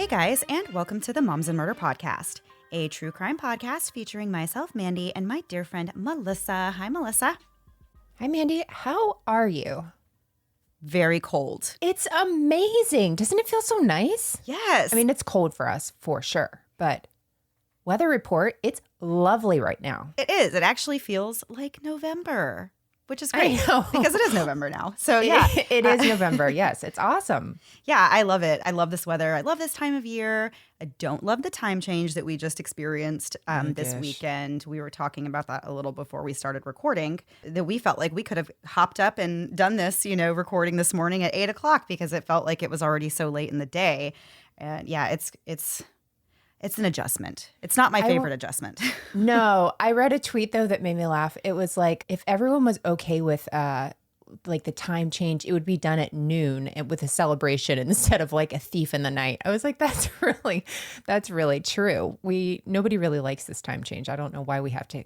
guys, and welcome to the Moms and Murder Podcast, a true crime podcast featuring myself, Mandy, and my dear friend, Melissa. Hi, Melissa. Hi, Mandy. How are you? Very cold. It's amazing. Doesn't it feel so nice? Yes. I mean, it's cold for us for sure, but weather report, it's lovely right now. It is. It actually feels like November, which is great I know. because it is November now. So yeah. It is November. Yes, it's awesome. Yeah, I love it. I love this weather. I love this time of year. I don't love the time change that we just experienced this weekend. We were talking about that a little before we started recording, that we felt like we could have hopped up and done this, recording this morning at 8 o'clock because it felt like it was already so late in the day. And yeah, it's an adjustment. It's not my favorite adjustment. No, I read a tweet though that made me laugh. It was like, if everyone was okay with like the time change, it would be done at noon and with a celebration instead of like a thief in the night. I was like, that's really true. Nobody really likes this time change. I don't know why we have to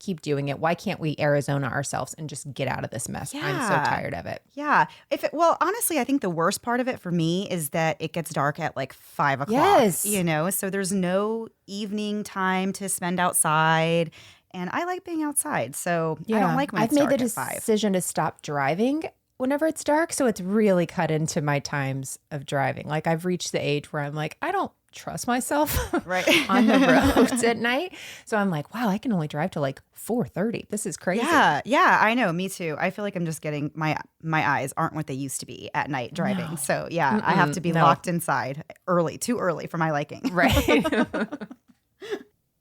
keep doing it. Why can't we Arizona ourselves and just get out of this mess? Yeah. I'm so tired of it. Yeah. Honestly, I think the worst part of it for me is that it gets dark at like 5 o'clock. Yes. So there's no evening time to spend outside. And I like being outside, so I don't like when it's dark at 5. I've made the decision to stop driving whenever it's dark, so it's really cut into my times of driving. Like I've reached the age where I'm like, I don't trust myself right on the roads at night. So I'm like, wow, I can only drive till like 4:30. This is crazy. Yeah, I know. Me too. I feel like I'm just getting my eyes aren't what they used to be at night driving. No. So yeah, I have to be locked inside too early for my liking. Right.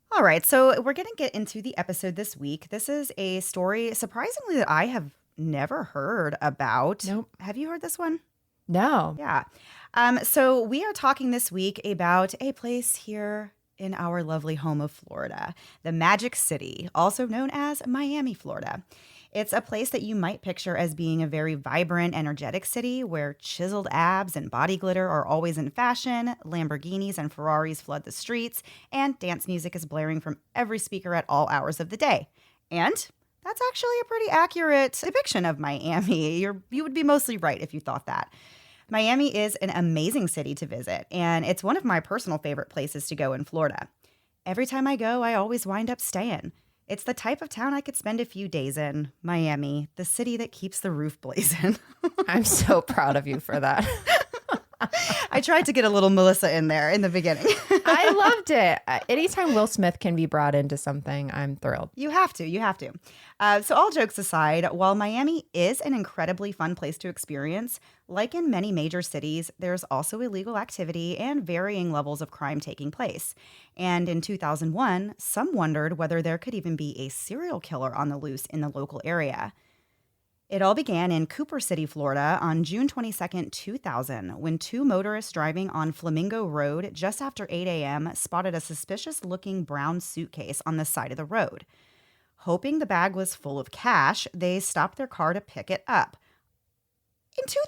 All right, so we're going to get into the episode this week. This is a story, surprisingly, that I have never heard about. Nope. Have you heard this one? No. Yeah. So we are talking this week about a place here in our lovely home of Florida, the Magic City, also known as Miami, Florida. It's a place that you might picture as being a very vibrant, energetic city where chiseled abs and body glitter are always in fashion, Lamborghinis and Ferraris flood the streets, and dance music is blaring from every speaker at all hours of the day. And that's actually a pretty accurate depiction of Miami. You would be mostly right if you thought that. Miami is an amazing city to visit, and it's one of my personal favorite places to go in Florida. Every time I go, I always wind up staying. It's the type of town I could spend a few days in. Miami, the city that keeps the roof blazing. I'm so proud of you for that. I tried to get a little Melissa in there in the beginning. I loved it. Anytime Will Smith can be brought into something, I'm thrilled. You have to. So all jokes aside, while Miami is an incredibly fun place to experience, like in many major cities, there's also illegal activity and varying levels of crime taking place. And in 2001, some wondered whether there could even be a serial killer on the loose in the local area. It all began in Cooper City, Florida on June 22nd, 2000, when two motorists driving on Flamingo Road just after 8 a.m. spotted a suspicious-looking brown suitcase on the side of the road. Hoping the bag was full of cash, they stopped their car to pick it up. In 2000?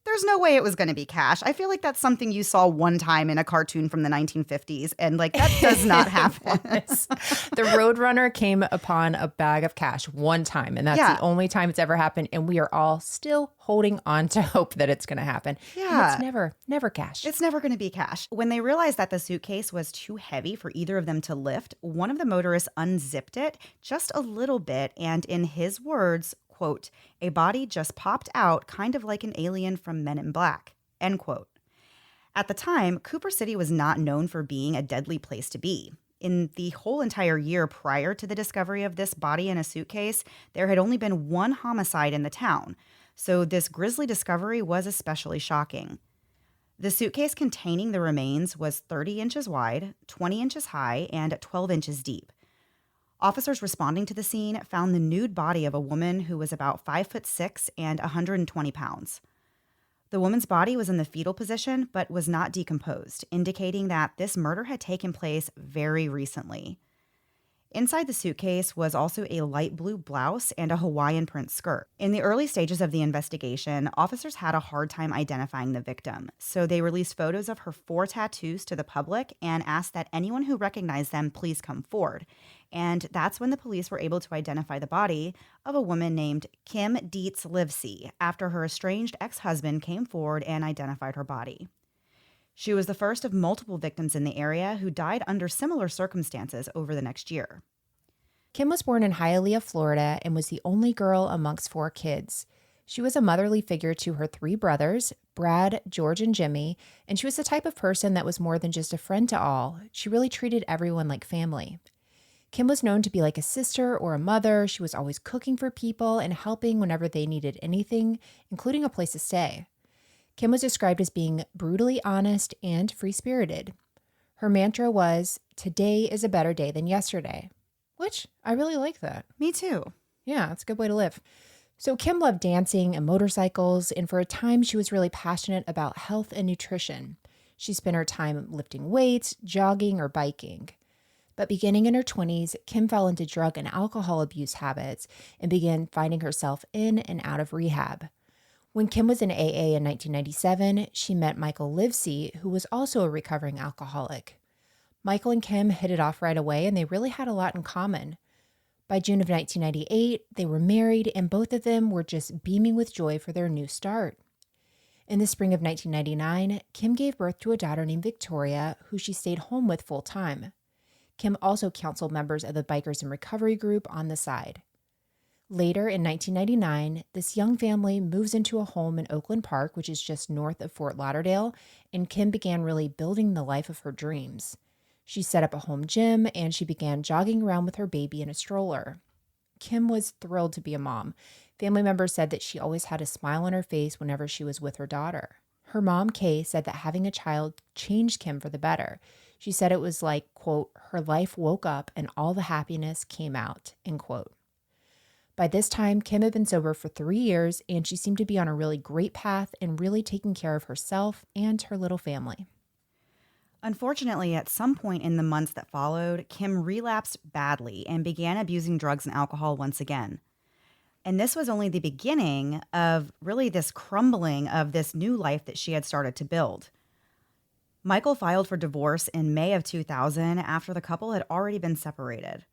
There's no way it was going to be cash. I feel like that's something you saw one time in a cartoon from the 1950s, and like that does not happen. The Roadrunner came upon a bag of cash one time, and that's the only time it's ever happened, and we are all still holding on to hope that it's going to happen. Yeah. And it's never cash. It's never going to be cash. When they realized that the suitcase was too heavy for either of them to lift, one of the motorists unzipped it just a little bit, and in his words, quote, "A body just popped out kind of like an alien from Men in Black," end quote. At the time, Cooper City was not known for being a deadly place to be. In the whole entire year prior to the discovery of this body in a suitcase, there had only been one homicide in the town. So this grisly discovery was especially shocking. The suitcase containing the remains was 30 inches wide, 20 inches high, and 12 inches deep. Officers responding to the scene found the nude body of a woman who was about 5'6" and 120 pounds. The woman's body was in the fetal position but was not decomposed, indicating that this murder had taken place very recently. Inside the suitcase was also a light blue blouse and a Hawaiian print skirt. In the early stages of the investigation, officers had a hard time identifying the victim, so they released photos of her 4 tattoos to the public and asked that anyone who recognized them please come forward. And that's when the police were able to identify the body of a woman named Kim Dietz Livesey after her estranged ex-husband came forward and identified her body. She was the first of multiple victims in the area who died under similar circumstances over the next year. Kim was born in Hialeah, Florida, and was the only girl amongst 4 kids. She was a motherly figure to her 3 brothers, Brad, George, and Jimmy, and she was the type of person that was more than just a friend to all. She really treated everyone like family. Kim was known to be like a sister or a mother. She was always cooking for people and helping whenever they needed anything, including a place to stay. Kim was described as being brutally honest and free-spirited. Her mantra was, "Today is a better day than yesterday," which I really like that. Me too. Yeah, it's a good way to live. So Kim loved dancing and motorcycles, and for a time she was really passionate about health and nutrition. She spent her time lifting weights, jogging, or biking. But beginning in her 20s, Kim fell into drug and alcohol abuse habits and began finding herself in and out of rehab. When Kim was in AA in 1997, she met Michael Livesey, who was also a recovering alcoholic. Michael and Kim hit it off right away, and they really had a lot in common. By June of 1998, they were married, and both of them were just beaming with joy for their new start. In the spring of 1999, Kim gave birth to a daughter named Victoria, who she stayed home with full time. Kim also counseled members of the Bikers in Recovery group on the side. Later in 1999, this young family moves into a home in Oakland Park, which is just north of Fort Lauderdale, and Kim began really building the life of her dreams. She set up a home gym, and she began jogging around with her baby in a stroller. Kim was thrilled to be a mom. Family members said that she always had a smile on her face whenever she was with her daughter. Her mom, Kay, said that having a child changed Kim for the better. She said it was like, quote, her life woke up and all the happiness came out, end quote. By this time, Kim had been sober for 3 years, and she seemed to be on a really great path and really taking care of herself and her little family. Unfortunately, at some point in the months that followed, Kim relapsed badly and began abusing drugs and alcohol once again. And this was only the beginning of really this crumbling of this new life that she had started to build. Michael filed for divorce in May of 2000 after the couple had already been separated.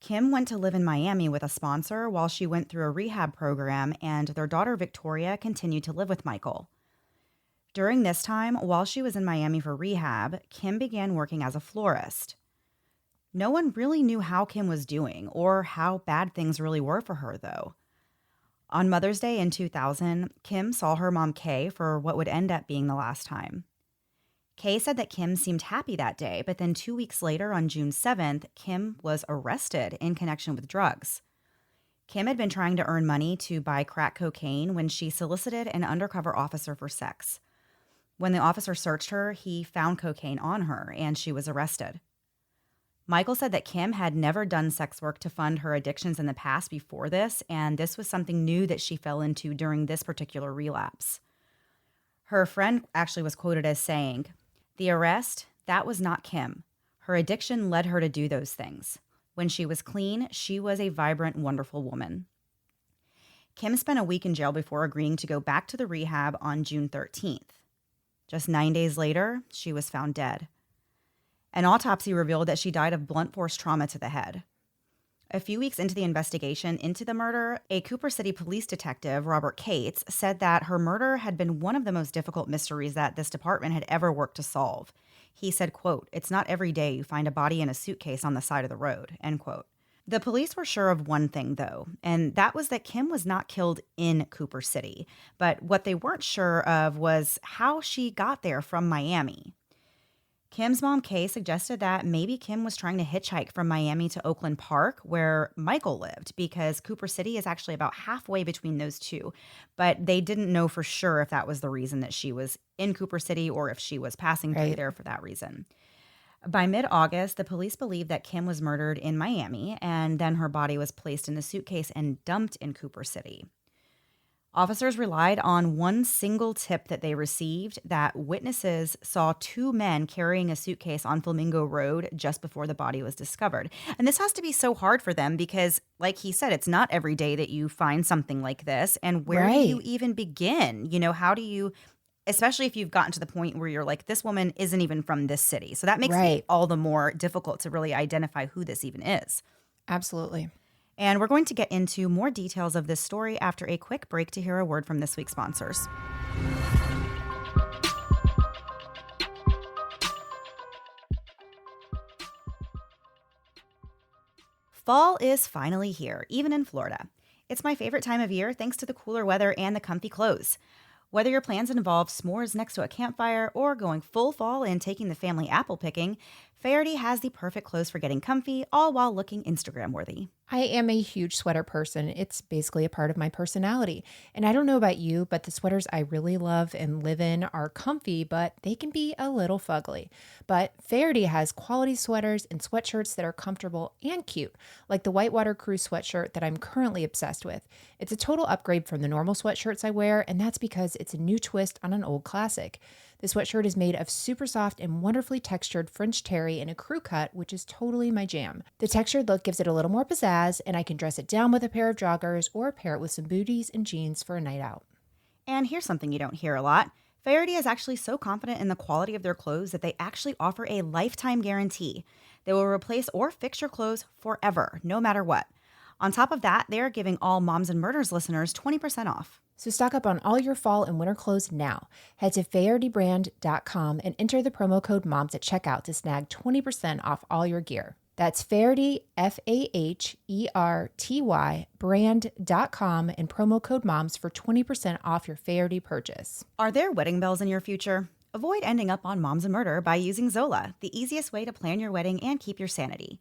Kim went to live in Miami with a sponsor while she went through a rehab program, and their daughter Victoria continued to live with Michael. During this time, while she was in Miami for rehab, Kim began working as a florist. No one really knew how Kim was doing or how bad things really were for her, though. On Mother's Day in 2000, Kim saw her mom Kay for what would end up being the last time. Kay said that Kim seemed happy that day, but then 2 weeks later, on June 7th, Kim was arrested in connection with drugs. Kim had been trying to earn money to buy crack cocaine when she solicited an undercover officer for sex. When the officer searched her, he found cocaine on her, and she was arrested. Michael said that Kim had never done sex work to fund her addictions in the past before this, and this was something new that she fell into during this particular relapse. Her friend actually was quoted as saying, "The arrest, that was not Kim. Her addiction led her to do those things. When she was clean, she was a vibrant, wonderful woman." Kim spent a week in jail before agreeing to go back to the rehab on June 13th. Just 9 days later, she was found dead. An autopsy revealed that she died of blunt force trauma to the head. A few weeks into the investigation into the murder, a Cooper City police detective, Robert Cates, said that her murder had been one of the most difficult mysteries that this department had ever worked to solve. He said, quote, "It's not every day you find a body in a suitcase on the side of the road," end quote. The police were sure of one thing, though, and that was that Kim was not killed in Cooper City. But what they weren't sure of was how she got there from Miami. Kim's mom, Kay, suggested that maybe Kim was trying to hitchhike from Miami to Oakland Park, where Michael lived, because Cooper City is actually about halfway between those two. But they didn't know for sure if that was the reason that she was in Cooper City or if she was passing through there for that reason. By mid-August, the police believed that Kim was murdered in Miami, and then her body was placed in a suitcase and dumped in Cooper City. Officers relied on one single tip that they received, that witnesses saw 2 men carrying a suitcase on Flamingo Road just before the body was discovered. And this has to be so hard for them because, like he said, it's not every day that you find something like this. And where do you even begin? You know, how do you, especially if you've gotten to the point where you're like, this woman isn't even from this city. So that makes it all the more difficult to really identify who this even is. Absolutely. And we're going to get into more details of this story after a quick break to hear a word from this week's sponsors. Fall is finally here, even in Florida. It's my favorite time of year thanks to the cooler weather and the comfy clothes. Whether your plans involve s'mores next to a campfire or going full fall and taking the family apple picking, Faherty has the perfect clothes for getting comfy, all while looking Instagram worthy. I am a huge sweater person. It's basically a part of my personality. And I don't know about you, but the sweaters I really love and live in are comfy, but they can be a little fugly. But Faherty has quality sweaters and sweatshirts that are comfortable and cute, like the Whitewater Cruise sweatshirt that I'm currently obsessed with. It's a total upgrade from the normal sweatshirts I wear, and that's because it's a new twist on an old classic. The sweatshirt is made of super soft and wonderfully textured French terry in a crew cut, which is totally my jam. The textured look gives it a little more pizzazz, and I can dress it down with a pair of joggers or pair it with some booties and jeans for a night out. And here's something you don't hear a lot. Faherty is actually so confident in the quality of their clothes that they actually offer a lifetime guarantee. They will replace or fix your clothes forever, no matter what. On top of that, they are giving all Moms and Murders listeners 20% off. So stock up on all your fall and winter clothes now. Head to fahertybrand.com and enter the promo code MOMS at checkout to snag 20% off all your gear. That's Faherty, Faherty, brand.com and promo code MOMS for 20% off your Faherty purchase. Are there wedding bells in your future? Avoid ending up on Moms and Murder by using Zola, the easiest way to plan your wedding and keep your sanity.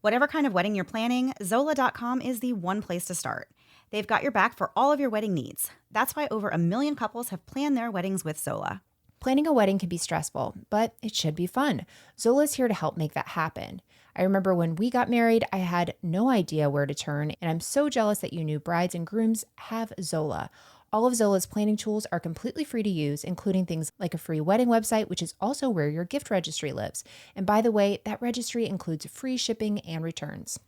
Whatever kind of wedding you're planning, Zola.com is the one place to start. They've got your back for all of your wedding needs. That's why over 1 million couples have planned their weddings with Zola. Planning a wedding can be stressful, but it should be fun. Zola is here to help make that happen. I remember when we got married, I had no idea where to turn, and I'm so jealous that you new brides and grooms have Zola. All of Zola's planning tools are completely free to use, including things like a free wedding website, which is also where your gift registry lives. And by the way, that registry includes free shipping and returns.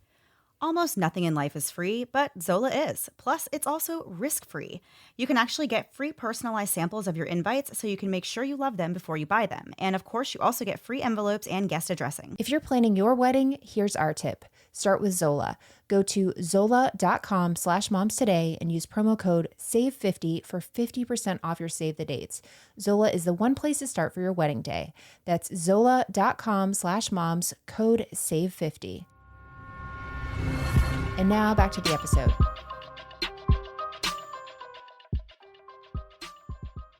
Almost nothing in life is free, but Zola is. Plus, it's also risk-free. You can actually get free personalized samples of your invites so you can make sure you love them before you buy them. And of course, you also get free envelopes and guest addressing. If you're planning your wedding, here's our tip. Start with Zola. Go to zola.com/moms today and use promo code SAVE50 for 50% off your save the dates. Zola is the one place to start for your wedding day. That's zola.com/moms, code SAVE50. And now back to the episode.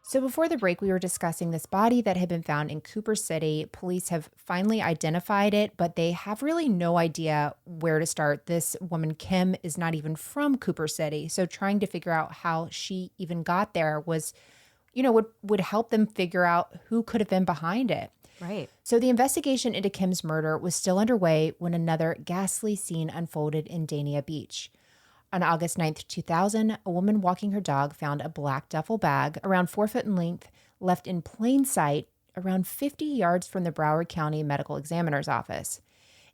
So before the break, we were discussing this body that had been found in Cooper City. Police have finally identified it, but they have really no idea where to start. This woman, Kim, is not even from Cooper City. So trying to figure out how she even got there was, would help them figure out who could have been behind it. Right. So the investigation into Kim's murder was still underway when another ghastly scene unfolded in Dania Beach. On August 9th, 2000, a woman walking her dog found a black duffel bag around 4 foot in length, left in plain sight around 50 yards from the Broward County Medical Examiner's office.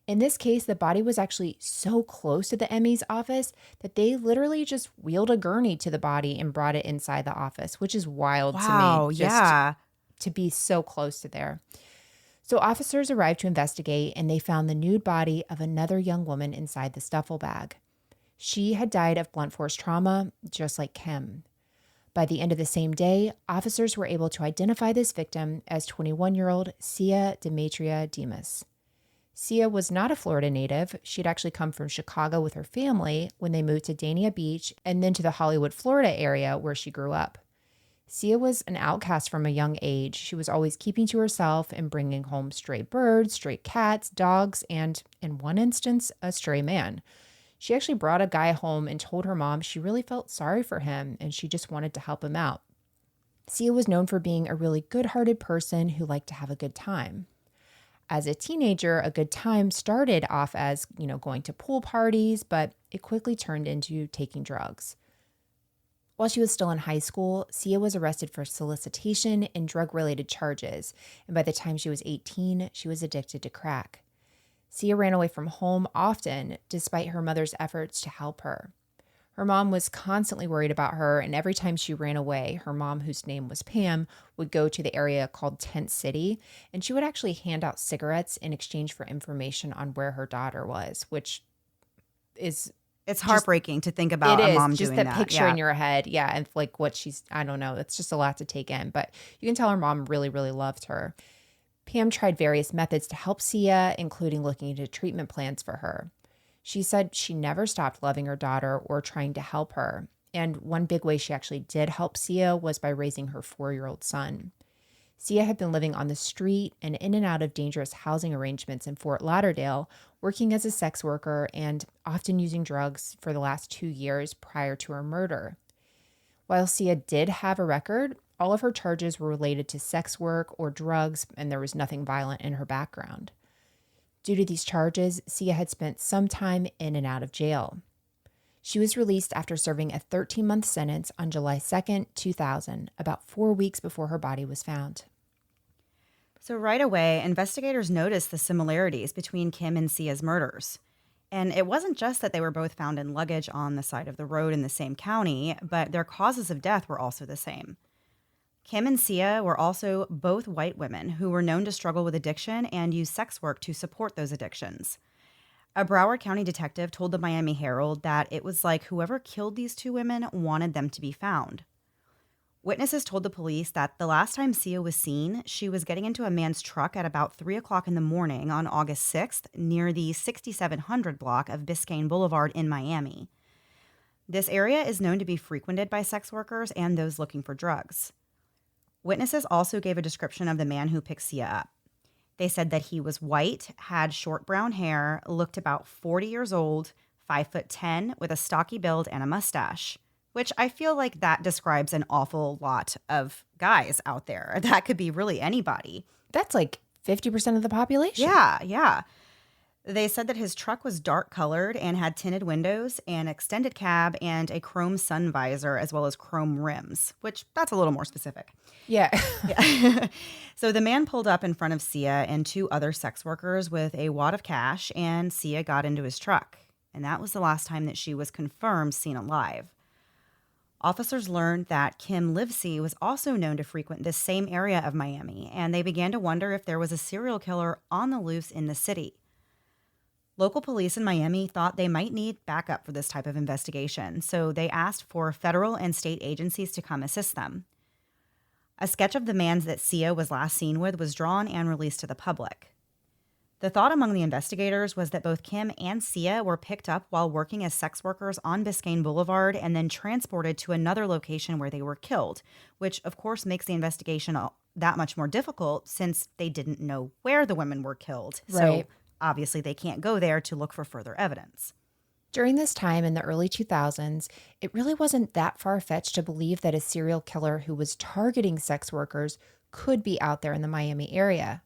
In this case, the body was actually so close to the ME's office that they literally just wheeled a gurney to the body and brought it inside the office, which is wild to me. Wow, yeah. To be so close to there. So officers arrived to investigate, and they found the nude body of another young woman inside the duffel bag. She had died of blunt force trauma, just like Kim. By the end of the same day, officers were able to identify this victim as 21-year-old Sia Demetria Demas. Sia was not a Florida native. She'd actually come from Chicago with her family when they moved to Dania Beach and then to the Hollywood, Florida area where she grew up. Sia was an outcast from a young age. She was always keeping to herself and bringing home stray birds, stray cats, dogs, and, in one instance, a stray man. She actually brought a guy home and told her mom she really felt sorry for him and she just wanted to help him out. Sia was known for being a really good-hearted person who liked to have a good time. As a teenager, a good time started off as, going to pool parties, but it quickly turned into taking drugs. While she was still in high school, Sia was arrested for solicitation and drug-related charges, and by the time she was 18, she was addicted to crack. Sia ran away from home often, despite her mother's efforts to help her. Her mom was constantly worried about her, and every time she ran away, her mom, whose name was Pam, would go to the area called Tent City, and she would actually hand out cigarettes in exchange for information on where her daughter was, which is... It's heartbreaking to think about a mom just doing that. Just that picture in your head. Yeah. And like what she's, I don't know. It's just a lot to take in. But you can tell her mom really, really loved her. Pam tried various methods to help Sia, including looking into treatment plans for her. She said she never stopped loving her daughter or trying to help her. And one big way she actually did help Sia was by raising her 4-year-old son. Sia had been living on the street and in and out of dangerous housing arrangements in Fort Lauderdale, working as a sex worker and often using drugs for the last 2 years prior to her murder. While Sia did have a record, all of her charges were related to sex work or drugs, and there was nothing violent in her background. Due to these charges, Sia had spent some time in and out of jail. She was released after serving a 13-month sentence on July 2nd, 2000, about 4 weeks before her body was found. So right away, investigators noticed the similarities between Kim and Sia's murders. And it wasn't just that they were both found in luggage on the side of the road in the same county, but their causes of death were also the same. Kim and Sia were also both white women who were known to struggle with addiction and use sex work to support those addictions. A Broward County detective told the Miami Herald that it was like whoever killed these two women wanted them to be found. Witnesses told the police that the last time Sia was seen, she was getting into a man's truck at about 3 o'clock in the morning on August 6th near the 6700 block of Biscayne Boulevard in Miami. This area is known to be frequented by sex workers and those looking for drugs. Witnesses also gave a description of the man who picked Sia up. They said that he was white, had short brown hair, looked about 40 years old, 5'10", with a stocky build and a mustache, which I feel like that describes an awful lot of guys out there. That could be really anybody. That's like 50% of the population. Yeah. They said that his truck was dark colored and had tinted windows, an extended cab, and a chrome sun visor, as well as chrome rims, which that's a little more specific. Yeah. Yeah. So the man pulled up in front of Sia and two other sex workers with a wad of cash, and Sia got into his truck. And that was the last time that she was confirmed seen alive. Officers learned that Kim Livesey was also known to frequent this same area of Miami, and they began to wonder if there was a serial killer on the loose in the city. Local police in Miami thought they might need backup for this type of investigation, so they asked for federal and state agencies to come assist them. A sketch of the man that Sia was last seen with was drawn and released to the public. The thought among the investigators was that both Kim and Sia were picked up while working as sex workers on Biscayne Boulevard and then transported to another location where they were killed, which of course makes the investigation that much more difficult since they didn't know where the women were killed. Right. So obviously they can't go there to look for further evidence. During this time in the early 2000s, it really wasn't that far-fetched to believe that a serial killer who was targeting sex workers could be out there in the Miami area.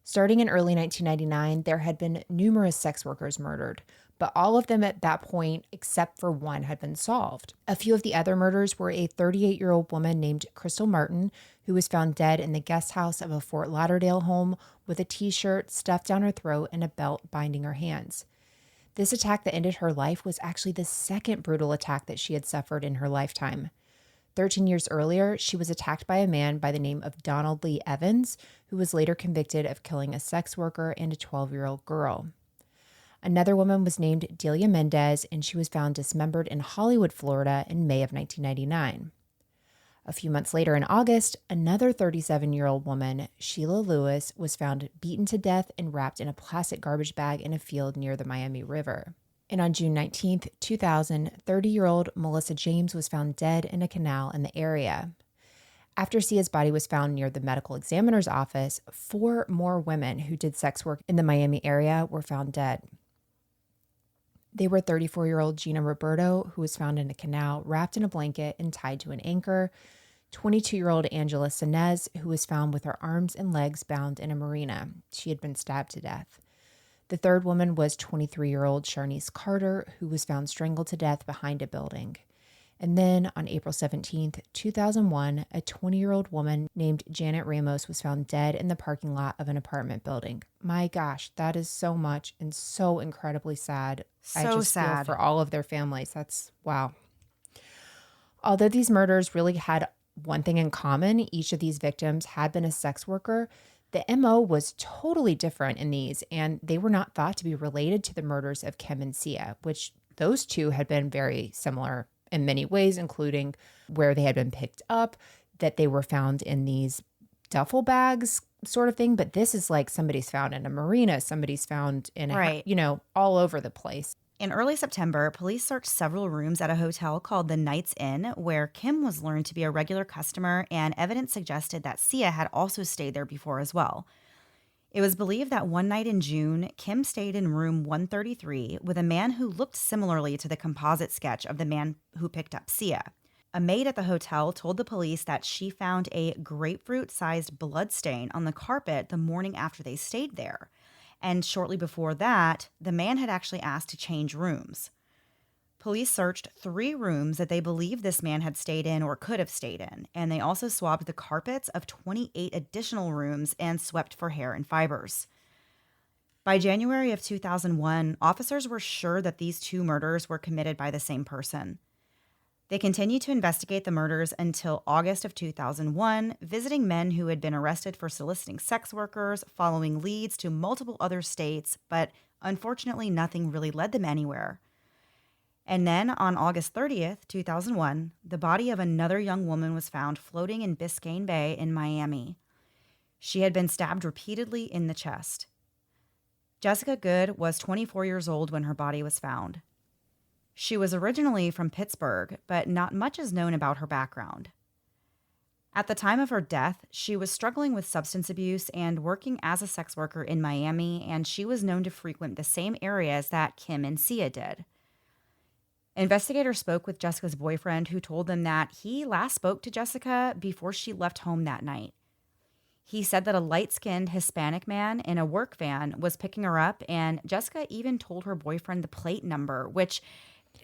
Starting in early 1999, there had been numerous sex workers murdered, but all of them at that point, except for one, had been solved. A few of the other murders were a 38-year-old woman named Crystal Martin, who was found dead in the guest house of a Fort Lauderdale home with a t-shirt stuffed down her throat and a belt binding her hands. This attack that ended her life was actually the second brutal attack that she had suffered in her lifetime. 13 years earlier, she was attacked by a man by the name of Donald Lee Evans, who was later convicted of killing a sex worker and a 12-year-old girl. Another woman was named Delia Mendez, and she was found dismembered in Hollywood, Florida in May of 1999. A few months later in August, another 37-year-old woman, Sheila Lewis, was found beaten to death and wrapped in a plastic garbage bag in a field near the Miami River. And on June 19th, 2000, 30-year-old Melissa James was found dead in a canal in the area. After Sia's body was found near the medical examiner's office, 4 more women who did sex work in the Miami area were found dead. They were 34-year-old Gina Roberto, who was found in a canal wrapped in a blanket and tied to an anchor, 22-year-old Angela Sinez, who was found with her arms and legs bound in a marina. She had been stabbed to death. The third woman was 23-year-old Sharnice Carter, who was found strangled to death behind a building. And then on April 17th, 2001, a 20-year-old woman named Janet Ramos was found dead in the parking lot of an apartment building. My gosh, that is so much and so incredibly sad. I just sad. feel for all of their families. That's wow. Although these murders really had one thing in common, each of these victims had been a sex worker, the MO was totally different in these, and they were not thought to be related to the murders of Kim and Sia, which those two had been very similar in many ways, including where they had been picked up, that they were found in these duffel bags sort of thing. But this is like somebody's found in a marina, somebody's found in a, Right. all over the place. In early September, police searched several rooms at a hotel called the Knights Inn, where Kim was learned to be a regular customer, and evidence suggested that Sia had also stayed there before as well. It was believed that one night in June, Kim stayed in room 133 with a man who looked similarly to the composite sketch of the man who picked up Sia. A maid at the hotel told the police that she found a grapefruit sized blood stain on the carpet the morning after they stayed there. And shortly before that, the man had actually asked to change rooms. Police searched 3 rooms that they believed this man had stayed in or could have stayed in, and they also swabbed the carpets of 28 additional rooms and swept for hair and fibers. By January of 2001, officers were sure that these 2 murders were committed by the same person. They continued to investigate the murders until August of 2001, visiting men who had been arrested for soliciting sex workers, following leads to multiple other states, but unfortunately nothing really led them anywhere. And then on August 30th, 2001, the body of another young woman was found floating in Biscayne Bay in Miami. She had been stabbed repeatedly in the chest. Jessica Good was 24 years old when her body was found. She was originally from Pittsburgh, but not much is known about her background. At the time of her death, she was struggling with substance abuse and working as a sex worker in Miami, and she was known to frequent the same areas that Kim and Sia did. Investigators spoke with Jessica's boyfriend, who told them that he last spoke to Jessica before she left home that night. He said that a light-skinned Hispanic man in a work van was picking her up, and Jessica even told her boyfriend the plate number, which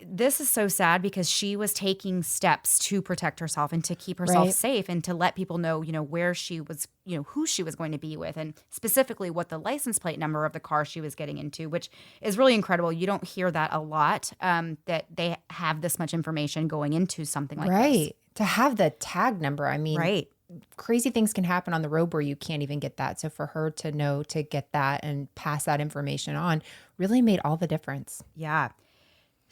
this is so sad because she was taking steps to protect herself and to keep herself Right. safe and to let people know, where she was, who she was going to be with, and specifically what the license plate number of the car she was getting into, which is really incredible. You don't hear that a lot, that they have this much information going into something like this. Right. To have the tag number, I mean, Right. crazy things can happen on the road where you can't even get that. So for her to know to get that and pass that information on really made all the difference. Yeah.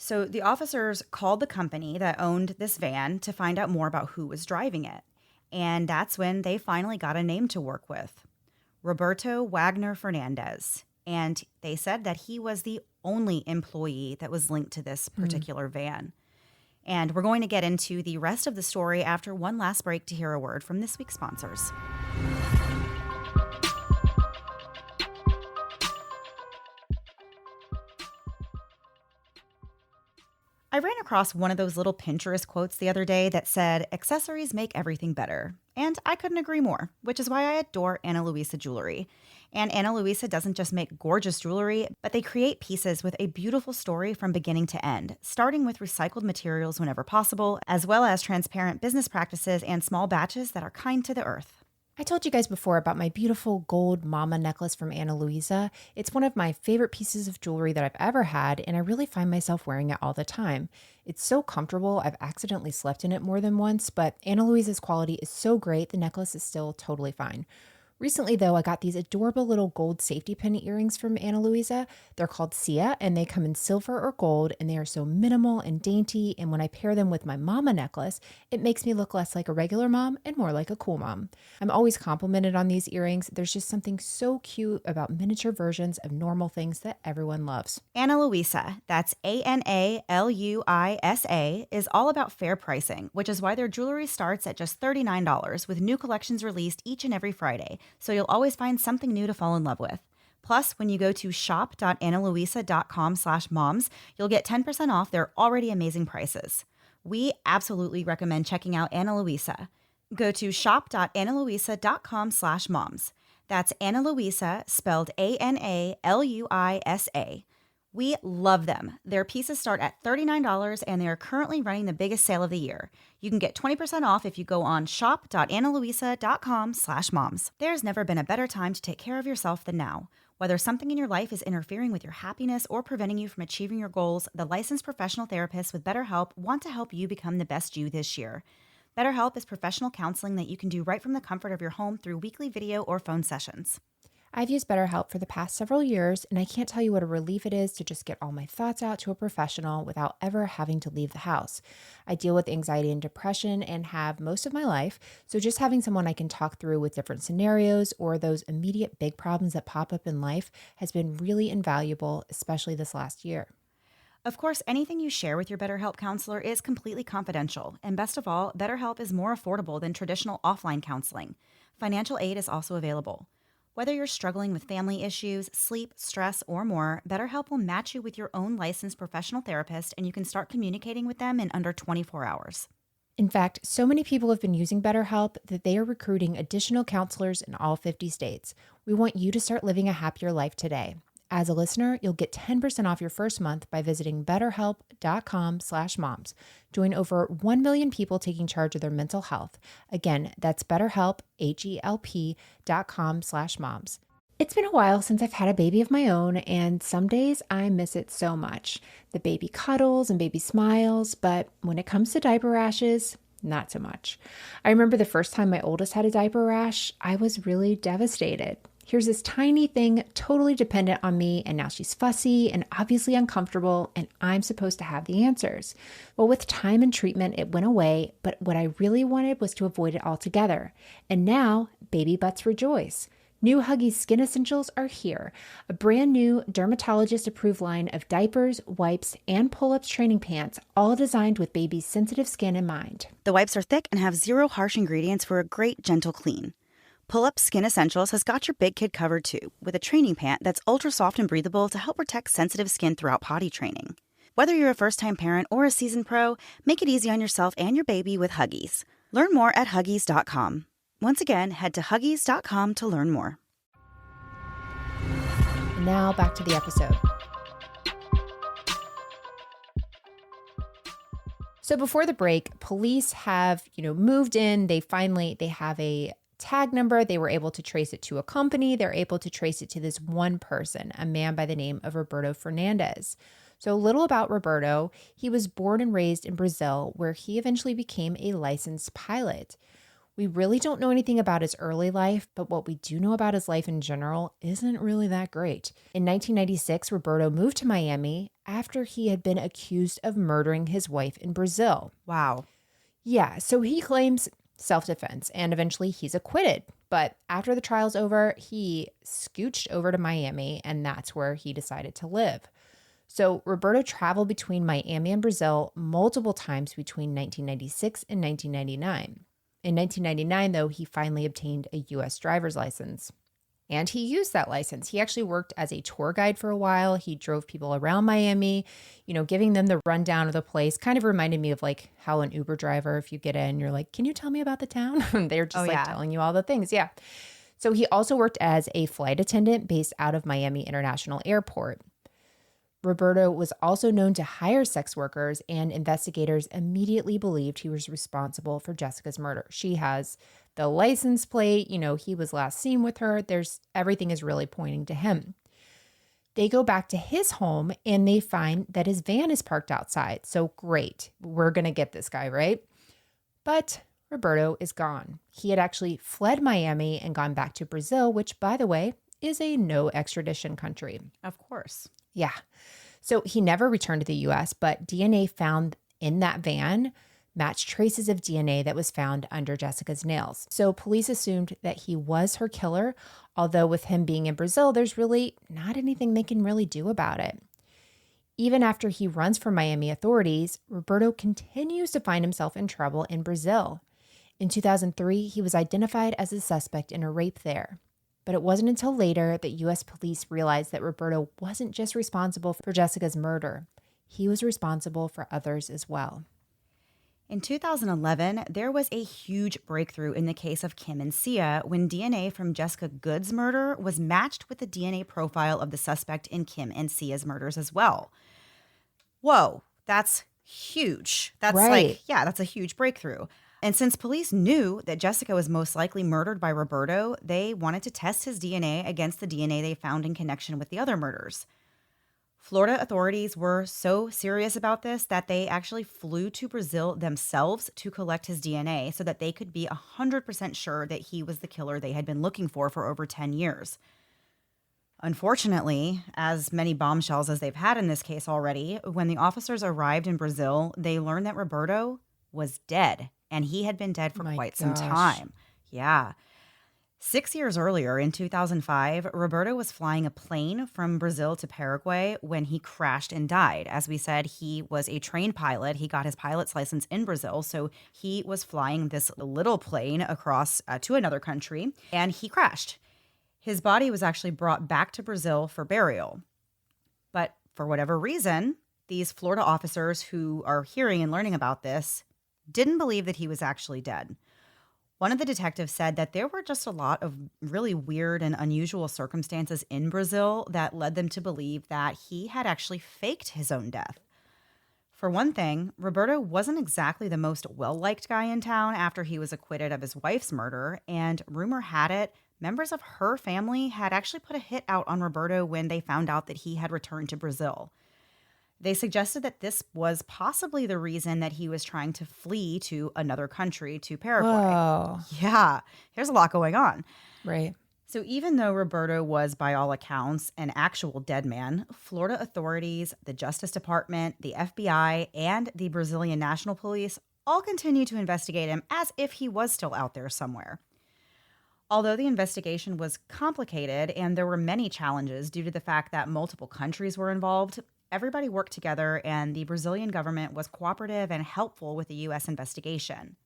So the officers called the company that owned this van to find out more about who was driving it. And that's when they finally got a name to work with, Roberto Wagner Fernandez. And they said that he was the only employee that was linked to this particular van. And we're going to get into the rest of the story after one last break to hear a word from this week's sponsors. I ran across one of those little Pinterest quotes the other day that said, accessories make everything better. And I couldn't agree more, which is why I adore Ana Luisa jewelry. And Ana Luisa doesn't just make gorgeous jewelry, but they create pieces with a beautiful story from beginning to end, starting with recycled materials whenever possible, as well as transparent business practices and small batches that are kind to the earth. I told you guys before about my beautiful gold mama necklace from Ana Luisa. It's one of my favorite pieces of jewelry that I've ever had, and I really find myself wearing it all the time. It's so comfortable. I've accidentally slept in it more than once, but Ana Luisa's quality is so great, the necklace is still totally fine. Recently, though, I got these adorable little gold safety pin earrings from Ana Luisa. They're called Sia, and they come in silver or gold, and they are so minimal and dainty. And when I pair them with my mama necklace, it makes me look less like a regular mom and more like a cool mom. I'm always complimented on these earrings. There's just something so cute about miniature versions of normal things that everyone loves. Ana Luisa, that's ANALUISA, is all about fair pricing, which is why their jewelry starts at just $39, with new collections released each and every Friday. So you'll always find something new to fall in love with. Plus, when you go to shop.analuisa.com/moms, you'll get 10% off their already amazing prices. We absolutely recommend checking out Ana Luisa. Go to shop.analuisa.com/moms. That's Ana Luisa, spelled ANALUISA. We love them. Their pieces start at $39 and they are currently running the biggest sale of the year. You can get 20% off if you go on shop.analuisa.com/moms. There's never been a better time to take care of yourself than now. Whether something in your life is interfering with your happiness or preventing you from achieving your goals, the licensed professional therapists with BetterHelp want to help you become the best you this year. BetterHelp is professional counseling that you can do right from the comfort of your home through weekly video or phone sessions. I've used BetterHelp for the past several years, and I can't tell you what a relief it is to just get all my thoughts out to a professional without ever having to leave the house. I deal with anxiety and depression and have most of my life, so just having someone I can talk through with different scenarios or those immediate big problems that pop up in life has been really invaluable, especially this last year. Of course, anything you share with your BetterHelp counselor is completely confidential. And best of all, BetterHelp is more affordable than traditional offline counseling. Financial aid is also available. Whether you're struggling with family issues, sleep, stress, or more, BetterHelp will match you with your own licensed professional therapist, and you can start communicating with them in under 24 hours. In fact, so many people have been using BetterHelp that they are recruiting additional counselors in all 50 states. We want you to start living a happier life today. As a listener, you'll get 10% off your first month by visiting betterhelp.com/moms. Join over 1 million people taking charge of their mental health. Again, that's BetterHelp, HELP.com/moms. It's been a while since I've had a baby of my own, and some days I miss it so much. The baby cuddles and baby smiles, but when it comes to diaper rashes, not so much. I remember the first time my oldest had a diaper rash, I was really devastated. Here's this tiny thing totally dependent on me, and now she's fussy and obviously uncomfortable, and I'm supposed to have the answers. Well, with time and treatment, it went away, but what I really wanted was to avoid it altogether. And now, baby butts rejoice. New Huggies Skin Essentials are here, a brand new dermatologist-approved line of diapers, wipes, and pull-ups training pants, all designed with baby's sensitive skin in mind. The wipes are thick and have zero harsh ingredients for a great, gentle clean. Pull-Up Skin Essentials has got your big kid covered too, with a training pant that's ultra soft and breathable to help protect sensitive skin throughout potty training. Whether you're a first-time parent or a seasoned pro, make it easy on yourself and your baby with Huggies. Learn more at Huggies.com. Once again, head to Huggies.com to learn more. Now back to the episode. So before the break, police have, moved in. They have a tag number. They were able to trace it to a company. They're able to trace it to this one person, a man by the name of Roberto Fernandez. So a little about Roberto. He was born and raised in Brazil, where he eventually became a licensed pilot. We really don't know anything about his early life, but what we do know about his life in general isn't really that great. In 1996, Roberto moved to Miami after he had been accused of murdering his wife in Brazil. Wow. Yeah, so he claims self-defense, and eventually he's acquitted. But after the trial's over, he scooched over to Miami, and that's where he decided to live. So Roberto traveled between Miami and Brazil multiple times between 1996 and 1999. In 1999, though, he finally obtained a U.S. driver's license. And he used that license. He actually worked as a tour guide for a while. He drove people around Miami, giving them the rundown of the place. Kind of reminded me of like how an Uber driver, if you get in, you're like, can you tell me about the town? They're just telling you all the things. Yeah. So he also worked as a flight attendant based out of Miami International Airport. Roberto was also known to hire sex workers, and investigators immediately believed he was responsible for Jessica's murder. She has the license plate, he was last seen with her. Everything is really pointing to him. They go back to his home and they find that his van is parked outside. So great, we're going to get this guy, right? But Roberto is gone. He had actually fled Miami and gone back to Brazil, which, by the way, is a no extradition country. Of course. Yeah. So he never returned to the U.S., but DNA found in that van matched traces of DNA that was found under Jessica's nails. So police assumed that he was her killer, although with him being in Brazil, there's really not anything they can really do about it. Even after he runs from Miami authorities, Roberto continues to find himself in trouble in Brazil. In 2003, he was identified as a suspect in a rape there. But it wasn't until later that U.S. police realized that Roberto wasn't just responsible for Jessica's murder. He was responsible for others as well. In 2011, there was a huge breakthrough in the case of Kim and Sia when DNA from Jessica Good's murder was matched with the DNA profile of the suspect in Kim and Sia's murders as well. Whoa, that's huge. That's right. That's a huge breakthrough. And since police knew that Jessica was most likely murdered by Roberto, they wanted to test his DNA against the DNA they found in connection with the other murders. Florida authorities were so serious about this that they actually flew to Brazil themselves to collect his DNA so that they could be 100% sure that he was the killer they had been looking for over 10 years. Unfortunately, as many bombshells as they've had in this case already, when the officers arrived in Brazil, they learned that Roberto was dead, and he had been dead for quite some time. Yeah. 6 years earlier, in 2005, Roberto was flying a plane from Brazil to Paraguay when he crashed and died. As we said, he was a trained pilot. He got his pilot's license in Brazil. So he was flying this little plane across to another country and he crashed. His body was actually brought back to Brazil for burial. But for whatever reason, these Florida officers who are hearing and learning about this didn't believe that he was actually dead. One of the detectives said that there were just a lot of really weird and unusual circumstances in Brazil that led them to believe that he had actually faked his own death. For one thing, Roberto wasn't exactly the most well liked guy in town after he was acquitted of his wife's murder, and rumor had it members of her family had actually put a hit out on Roberto when they found out that he had returned to Brazil. They suggested that this was possibly the reason that he was trying to flee to another country, to Paraguay. Whoa. Yeah, there's a lot going on. Right. So even though Roberto was, by all accounts, an actual dead man, Florida authorities, the Justice Department, the FBI, and the Brazilian National Police all continue to investigate him as if he was still out there somewhere. Although the investigation was complicated and there were many challenges due to the fact that multiple countries were involved, everybody worked together and the Brazilian government was cooperative and helpful with the U.S. investigation.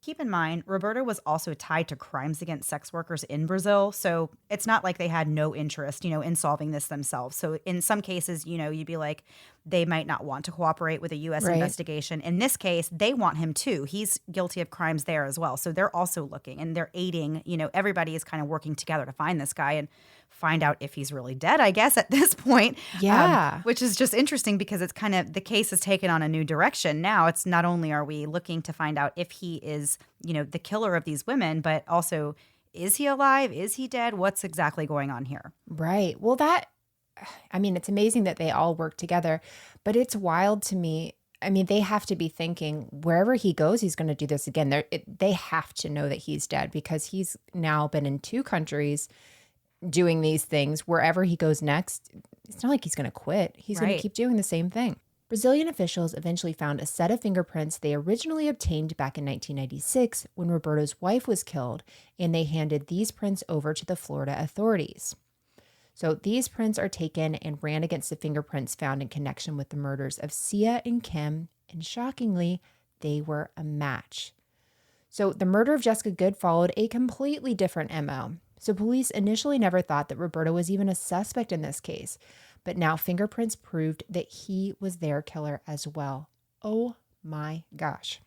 Keep in mind, Roberto was also tied to crimes against sex workers in Brazil, so it's not like they had no interest, in solving this themselves. So in some cases, you'd be like, they might not want to cooperate with a U.S. Right. investigation. In this case, they want him too. He's guilty of crimes there as well. So they're also looking and they're aiding, everybody is kind of working together to find this guy and find out if he's really dead, I guess, at this point. Yeah. Which is just interesting because it's kind of, the case has taken on a new direction. Now it's not only are we looking to find out if he is, the killer of these women, but also, is he alive? Is he dead? What's exactly going on here? Right. Well, it's amazing that they all work together, but it's wild to me. They have to be thinking wherever he goes, he's going to do this again. They have to know that he's dead because he's now been in 2 countries doing these things. Wherever he goes next, it's not like he's going to quit. He's going to keep doing the same thing. Brazilian officials eventually found a set of fingerprints they originally obtained back in 1996 when Roberto's wife was killed, and they handed these prints over to the Florida authorities. So these prints are taken and ran against the fingerprints found in connection with the murders of Sia and Kim, and shockingly, they were a match. So the murder of Jessica Good followed a completely different MO. So police initially never thought that Roberto was even a suspect in this case, but now fingerprints proved that he was their killer as well. Oh my gosh.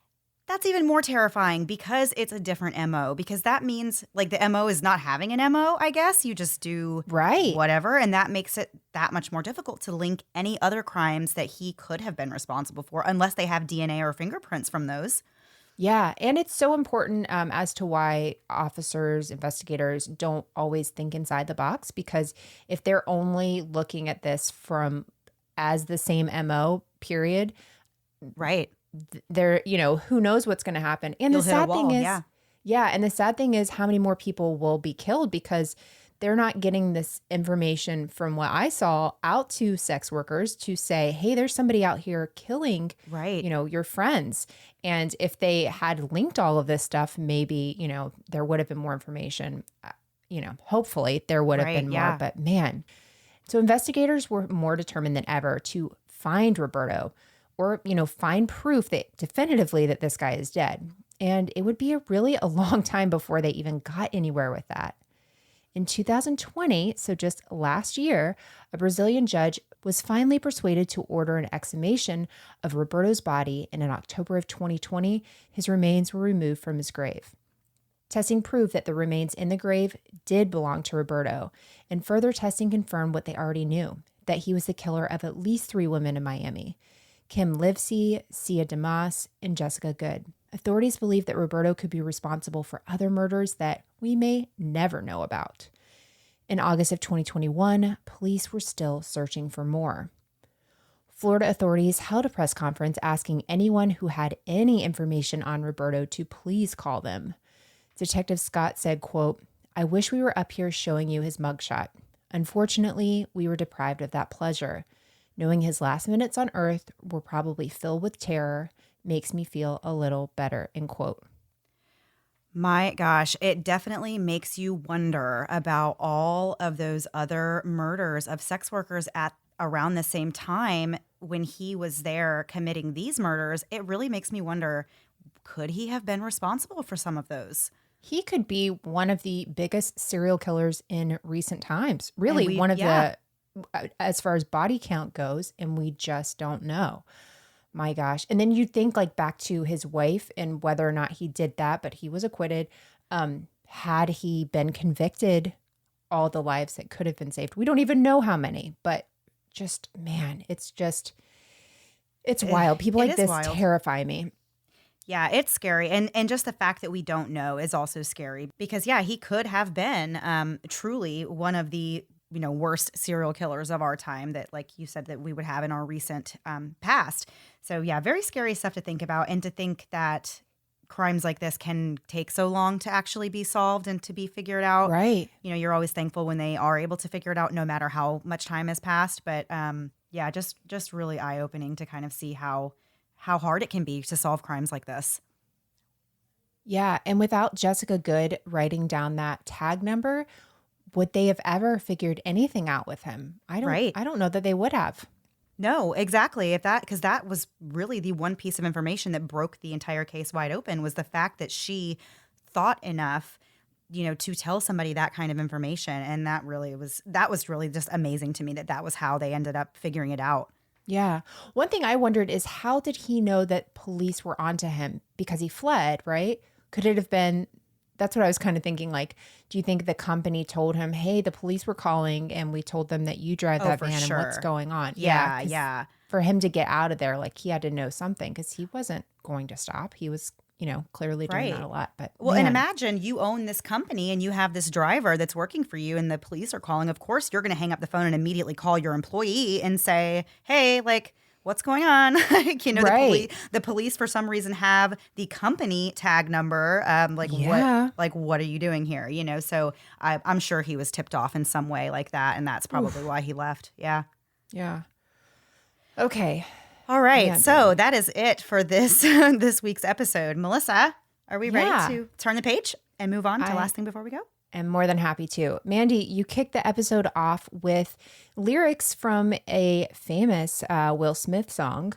That's even more terrifying because it's a different MO, because that means like the MO is not having an MO, I guess. You just do whatever, and that makes it that much more difficult to link any other crimes that he could have been responsible for unless they have DNA or fingerprints from those. Yeah, and it's so important as to why officers, investigators don't always think inside the box, because if they're only looking at this from as the same MO, period, right? They're, who knows what's going to happen. And the sad thing is, and the sad thing is how many more people will be killed because they're not getting this information from what I saw out to sex workers to say, hey, there's somebody out here killing, your friends. And if they had linked all of this stuff, maybe, there would have been more information. Hopefully there would have been more, but man. So investigators were more determined than ever to find Roberto or, find proof that definitively that this guy is dead. And it would be a long time before they even got anywhere with that. In 2020, so just last year, a Brazilian judge was finally persuaded to order an exhumation of Roberto's body, and in October of 2020, his remains were removed from his grave. Testing proved that the remains in the grave did belong to Roberto, and further testing confirmed what they already knew, that he was the killer of at least 3 women in Miami: Kim Livesey, Sia Damas, and Jessica Good. Authorities believe that Roberto could be responsible for other murders that we may never know about. In August of 2021, police were still searching for more. Florida authorities held a press conference asking anyone who had any information on Roberto to please call them. Detective Scott said, quote, "I wish we were up here showing you his mugshot. Unfortunately, we were deprived of that pleasure. Knowing his last minutes on Earth were probably filled with terror makes me feel a little better," end quote. My gosh, it definitely makes you wonder about all of those other murders of sex workers at around the same time when he was there committing these murders. It really makes me wonder, could he have been responsible for some of those? He could be one of the biggest serial killers in recent times. And Really, we, one of yeah, the, as far as body count goes, and we just don't know. My gosh. And then you think like back to his wife and whether or not he did that, but he was acquitted. Had he been convicted, all the lives that could have been saved. We don't even know how many, but just, man, it's wild. People it like is this wild. terrify me. Yeah, it's scary. And just the fact that we don't know is also scary because yeah, he could have been truly one of the worst serial killers of our time that like you said that we would have in our recent past. So yeah, very scary stuff to think about and to think that crimes like this can take so long to actually be solved and to be figured out. Right. You're always thankful when they are able to figure it out no matter how much time has passed, but yeah, just really eye-opening to kind of see how hard it can be to solve crimes like this. Yeah. And without Jessica Good writing down that tag number, would they have ever figured anything out with him? Right. I don't know that they would have. No, exactly. Because that was really the one piece of information that broke the entire case wide open was the fact that she thought enough, to tell somebody that kind of information. And that was really just amazing to me that was how they ended up figuring it out. Yeah. One thing I wondered is how did he know that police were onto him? Because he fled, right? Could it have been, that's what I was kind of thinking. Like, do you think the company told him, hey, the police were calling and we told them that you drive that for van and what's sure. going on? Yeah, 'Cause yeah. for him to get out of there, like he had to know something because he wasn't going to stop. He was, clearly doing that Right. a lot. But Well, and man, imagine you own this company and you have this driver that's working for you and the police are calling. Of course, you're going to hang up the phone and immediately call your employee and say, hey, like, what's going on? Like, Right. the police for some reason have the company tag number. Yeah. What are you doing here? So I'm sure he was tipped off in some way like that. And that's probably why he left. Yeah. Yeah. Okay. All right. Man, So that is it for this this week's episode. Melissa, are we ready Yeah. to turn the page and move on to I- last thing before we go? I'm more than happy to. Mandy, you kicked the episode off with lyrics from a famous Will Smith song,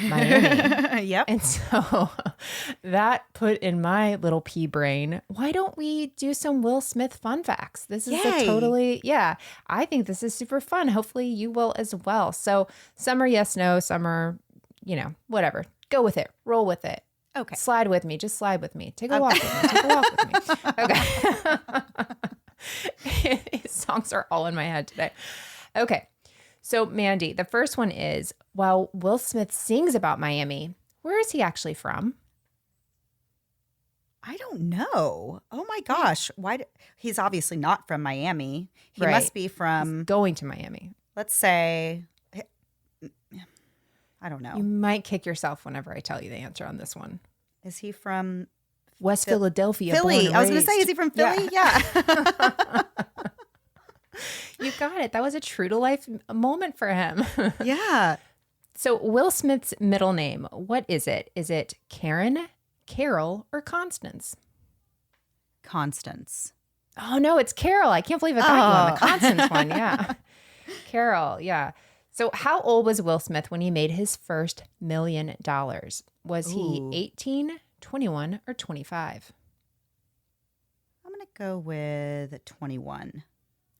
Miami. Yep. And so that put in my little pea brain, why don't we do some Will Smith fun facts? This is I think this is super fun. Hopefully you will as well. So some are yes, no, some are, whatever. Go with it. Roll with it. Okay. Slide with me. Just slide with me. Take a walk with me. Take a walk with me. Okay. These songs are all in my head today. Okay. So, Mandy, the first one is, while Will Smith sings about Miami, where is he actually from? I don't know. Oh my gosh. He's obviously not from Miami. He Right. must be from, Going to Miami. let's say, I don't know. You might kick yourself whenever I tell you the answer on this one. Is he from West Philadelphia. born Philly? and I was going to say, raised. is he from Philly? Yeah. You got it. That was a true to life moment for him. Yeah. So, Will Smith's middle name, what is it? Is it Karen, Carol, or Constance? Constance. Oh, no, it's Carol. I can't believe I got you on the Oh. Constance one. Yeah. Carol. Yeah. So, how old was Will Smith when he made his first $1 million? Was he Ooh. 18, 21, or 25? I'm going to go with 21.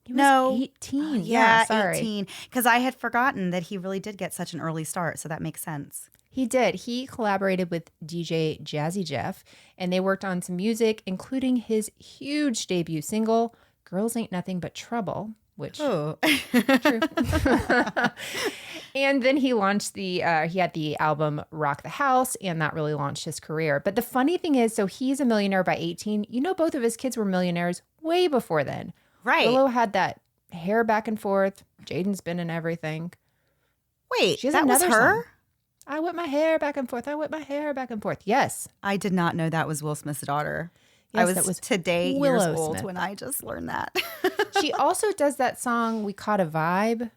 He was No. 18. Oh, yeah, sorry. 18. Because I had forgotten that he really did get such an early start. So that makes sense. He did. He collaborated with DJ Jazzy Jeff, and they worked on some music, including his huge debut single, Girls Ain't Nothing But Trouble, which Oh. true. And then he launched he had the album Rock the House, and that really launched his career. But the funny thing is, so he's a millionaire by 18. Both of his kids were millionaires way before then. Right. Willow had that hair back and forth. Jaden's been in everything. Wait, She has that was another her? song. I whip my hair back and forth. I whip my hair back and forth. Yes. I did not know that was Will Smith's daughter. Yes, I that was today Willow years old Smith. when I just learned that. She also does that song, We Caught a Vibe.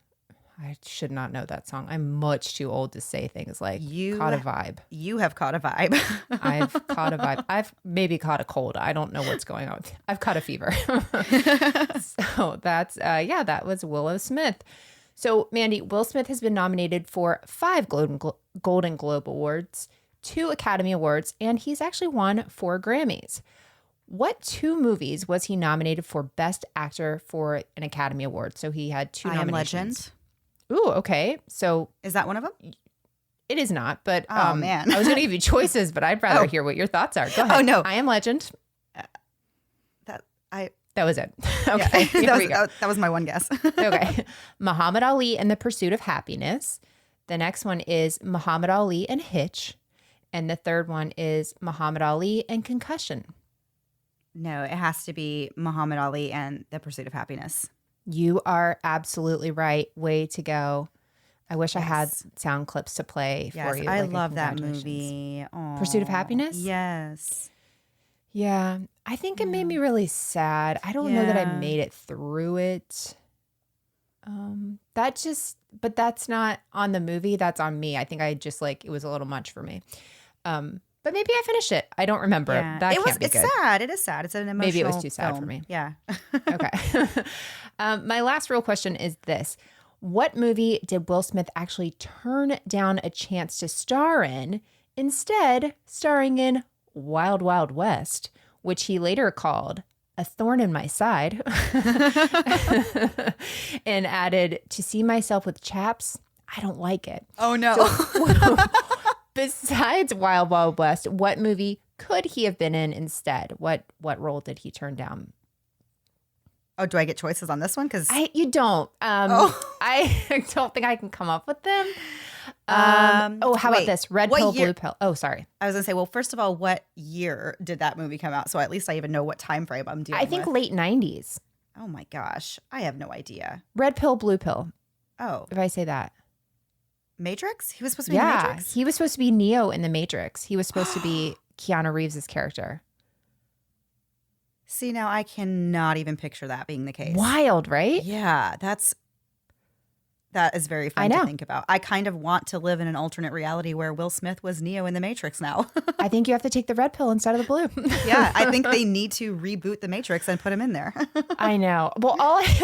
I should not know that song. I'm much too old to say things like You- caught a vibe. You have caught a vibe. I've caught a vibe. I've maybe caught a cold. I don't know what's going on. I've caught a fever. So that's, that was Willow Smith. So Mandy, Will Smith has been nominated for 5 Golden Globe Awards, 2 Academy Awards, and he's actually won 4 Grammys. What 2 movies was he nominated for Best Actor for an Academy Award? So he had 2 I Am nominations. Legend. Ooh, okay. So Is that one of them? it is not, but Oh, man. I was going to give you choices, but I'd rather Oh. hear what your thoughts are. Go ahead. Oh, no. I Am Legend. That was it. Okay, Yeah, here we go. that was my one guess. Okay. Muhammad Ali and the Pursuit of Happiness. The next one is Muhammad Ali and Hitch. And the third one is Muhammad Ali and Concussion. No, it has to be Muhammad Ali and The Pursuit of Happiness. You are absolutely right. Way to go. I wish I had Yes. sound clips to play Yes, for you. I like a love that congratulations. movie. Aw. Pursuit of Happiness? Yes. Yeah. I think it made me really sad. I don't know that I Yeah. made it through it. But that's not on the movie. That's on me. I think I just it was a little much for me. But maybe I finished it. I don't remember. Yeah. That can't be It's good. sad. It is sad. It's an emotional Maybe it was too sad for film. me. Yeah. Okay. My last real question is this. What movie did Will Smith actually turn down a chance to star in, instead starring in Wild Wild West, which he later called A Thorn in My Side, and added, to see myself with chaps, I don't like it. Oh, no. Besides Wild Wild West, what movie could he have been in instead? What role did he turn down? Oh, do I get choices on this one? Because You don't. Oh. I don't think I can come up with them. How How about this? Red what pill, year- blue pill. Oh, sorry. I was going to say, well, first of all, what year did that movie come out? So at least I even know what time frame I'm dealing I think with. late 90s. Oh, my gosh. I have no idea. Red pill, blue pill, Oh, if I say that. Matrix? He was supposed to be in Yeah. Matrix? He was supposed to be Neo in The Matrix. He was supposed to be Keanu Reeves' character. See, now I cannot even picture that being the case. Wild, right? Yeah, that is very fun I know. to think about. I kind of want to live in an alternate reality where Will Smith was Neo in The Matrix now. I think you have to take the red pill instead of the blue. Yeah, I think they need to reboot The Matrix and put him in there. I know. Well,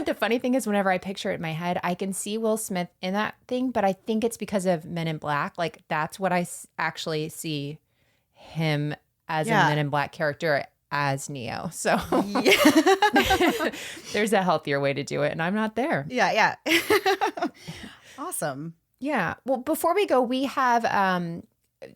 the funny thing is whenever I picture it in my head, I can see Will Smith in that thing, but I think it's because of Men in Black. Like that's what I actually see him as Yeah. a Men in Black character as Neo. So Yeah. there's a healthier way to do it, and I'm not there. Yeah. Awesome. Yeah. Well, before we go, we have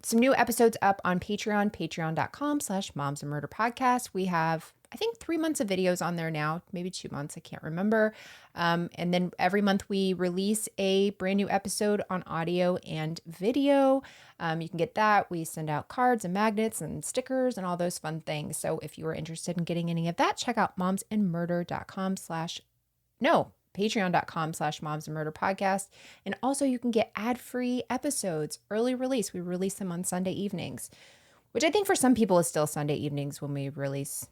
some new episodes up on Patreon, patreon.com/Moms and Murder Podcast. We have, I think, 3 months of videos on there now, maybe 2 months. I can't remember. And then every month we release a brand new episode on audio and video. You can get that. We send out cards and magnets and stickers and all those fun things. So if you are interested in getting any of that, check out patreon.com/Moms and Murder Podcast. And also you can get ad-free episodes, early release. We release them on Sunday evenings, which I think for some people is still Sunday evenings when we release.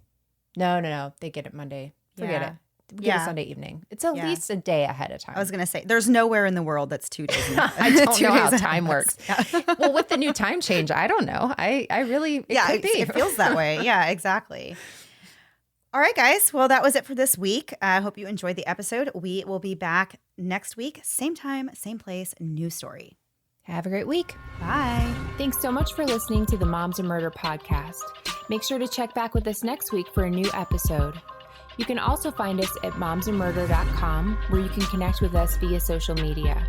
No. They get it Monday. Forget Yeah. it. We get Yeah. it Sunday evening. It's at Yeah. least a day ahead of time. I was going to say, there's nowhere in the world that's 2 days. I don't 2 know how days time ahead. works. Yeah. Well, with the new time change, I don't know. I really, it could be. It feels that way. Yeah, exactly. All right, guys. Well, that was it for this week. I hope you enjoyed the episode. We will be back next week. Same time, same place, new story. Have a great week. Bye. Thanks so much for listening to the Moms and Murder podcast. Make sure to check back with us next week for a new episode. You can also find us at momsandmurder.com, where you can connect with us via social media.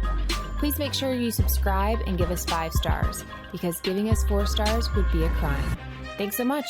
Please make sure you subscribe and give us 5 stars, because giving us 4 stars would be a crime. Thanks so much.